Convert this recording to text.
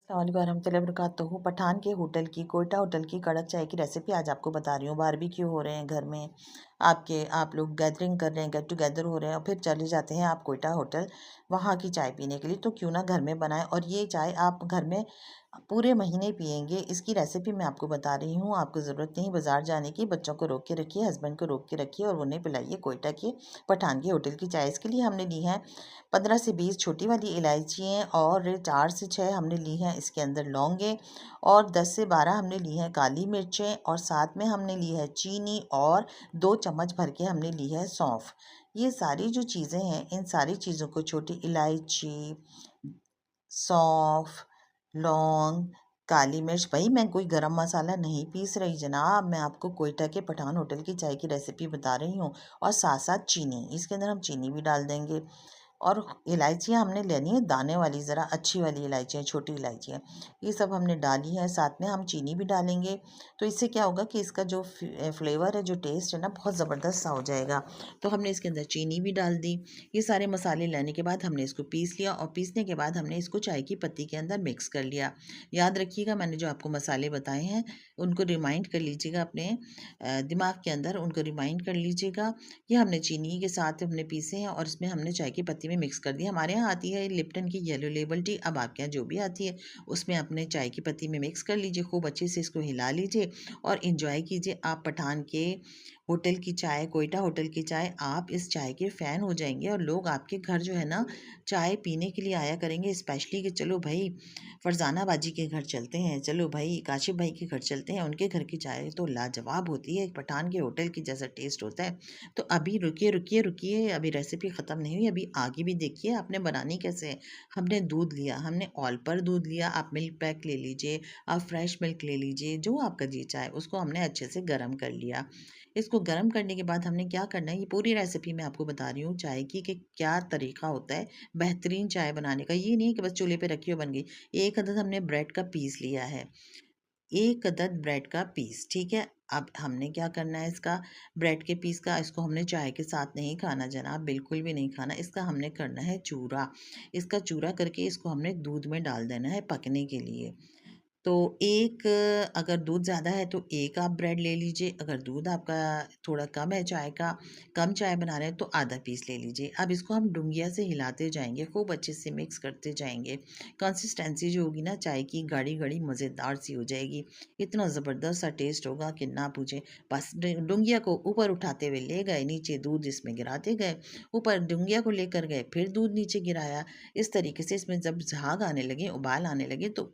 अस्सलामुअलैकुम वरहमतुल्लाहि वबरकातुहू। पठान के होटल की, कोयटा होटल की कड़क चाय की रेसिपी आज आपको बता रही हूँ। बारबेक्यू हो रहे हैं घर में, आप लोग गैदरिंग कर रहे हैं, गेट टुगेदर हो रहे हैं और फिर चले जाते हैं आप कोयटा होटल वहाँ की चाय पीने के लिए। तो क्यों ना घर में बनाएं, और ये चाय आप घर में पूरे महीने पियेंगे। इसकी रेसिपी मैं आपको बता रही हूँ। आपको ज़रूरत नहीं बाज़ार जाने की। बच्चों को रोक के रखिए, हस्बैंड को रोक के रखिए और उन्हें पिलाइए कोयटा के पठान के होटल की चाय। इसके लिए हमने ली है 15 से 20 छोटी वाली इलायचियाँ और 4 से 6 हमने ली हैं इसके अंदर लौंगे, और 10 से 12 हमने ली हैं काली मिर्चें, और साथ में हमने ली है चीनी, और 2 चम्मच भर के हमने ली है सौंफ। ये सारी जो चीज़ें हैं, इन सारी चीज़ों को, छोटी इलायची, सौंफ, लौंग, काली मिर्च, भाई मैं कोई गरम मसाला नहीं पीस रही जनाब, मैं आपको कोयटा के पठान होटल की चाय की रेसिपी बता रही हूँ। और साथ साथ चीनी, इसके अंदर हम चीनी भी डाल देंगे। और इलायचियाँ हमने लेनी है दाने वाली, ज़रा अच्छी वाली इलायचियाँ, छोटी इलायचियाँ, ये सब हमने डाली हैं। साथ में हम चीनी भी डालेंगे, तो इससे क्या होगा कि इसका जो फ्लेवर है, जो टेस्ट है ना, बहुत ज़बरदस्त सा हो जाएगा। तो हमने इसके अंदर चीनी भी डाल दी। ये सारे मसाले लेने के बाद हमने इसको पीस लिया, और पीसने के बाद हमने इसको चाय की पत्ती के अंदर मिक्स कर लिया। याद रखिएगा, मैंने जो आपको मसाले बताए हैं उनको रिमाइंड कर लीजिएगा अपने दिमाग के अंदर, उनको रिमाइंड कर लीजिएगा। ये हमने चीनी के साथ हमने पीसे हैं और इसमें हमने चाय की पत्ती में मिक्स कर दिया। हमारे यहाँ आती है लिप्टन की येलो लेबल टी, अब आपके यहाँ जो भी आती है उसमें अपने चाय की पत्ती में मिक्स कर लीजिए। खूब अच्छे से इसको हिला लीजिए और इन्जॉय कीजिए। आप पठान के होटल की चाय, कोयटा होटल की चाय, आप इस चाय के फ़ैन हो जाएंगे और लोग आपके घर जो है ना चाय पीने के लिए आया करेंगे, स्पेशली कि चलो भाई फरजाना बाजी के घर चलते हैं, चलो भाई काशिफ भाई के घर चलते हैं, उनके घर की चाय तो लाजवाब होती है, पठान के होटल की जैसा टेस्ट होता है। तो अभी रुकिए रुकिए रुकिए, अभी रेसिपी ख़त्म नहीं हुई, अभी आगे भी देखिए आपने बनानी कैसे है। हमने दूध लिया, हमने ऑल पर दूध लिया, आप मिल्क पैक ले लीजिए, आप फ्रेश मिल्क ले लीजिए, जो आपका जी चाहे, उसको हमने अच्छे से गर्म कर लिया। इसको गर्म करने के बाद हमने क्या करना है, ये पूरी रेसिपी मैं आपको बता रही हूँ चाय की, कि क्या तरीका होता है बेहतरीन चाय बनाने का। ये नहीं कि बस चूल्हे पे रखी हो बन गई। एक अदद हमने ब्रेड का पीस लिया है, एक अदद ब्रेड का पीस, ठीक है। अब हमने क्या करना है, इसका ब्रेड के पीस का, इसको हमने चाय के साथ नहीं खाना जनाब, बिल्कुल भी नहीं खाना। इसका हमने करना है चूरा। इसका चूरा करके इसको हमने दूध में डाल देना है पकने के लिए। तो एक, अगर दूध ज़्यादा है तो एक आप ब्रेड ले लीजिए, अगर दूध आपका थोड़ा कम है चाय का, कम चाय बना रहे हैं, तो आधा पीस ले लीजिए। अब इसको हम डुंगिया से हिलाते जाएंगे, खूब अच्छे से मिक्स करते जाएंगे। कंसिस्टेंसी जो होगी ना चाय की, गाढ़ी गाढ़ी मज़ेदार सी हो जाएगी। इतना ज़बरदस्त सा टेस्ट होगा कि ना पूछें। बस डुंगिया को ऊपर उठाते हुए ले गए, नीचे दूध इसमें गिराते गए, ऊपर डुंगिया को लेकर गए, फिर दूध नीचे गिराया। इस तरीके से इसमें जब झाग आने लगे, उबाल आने लगे, तो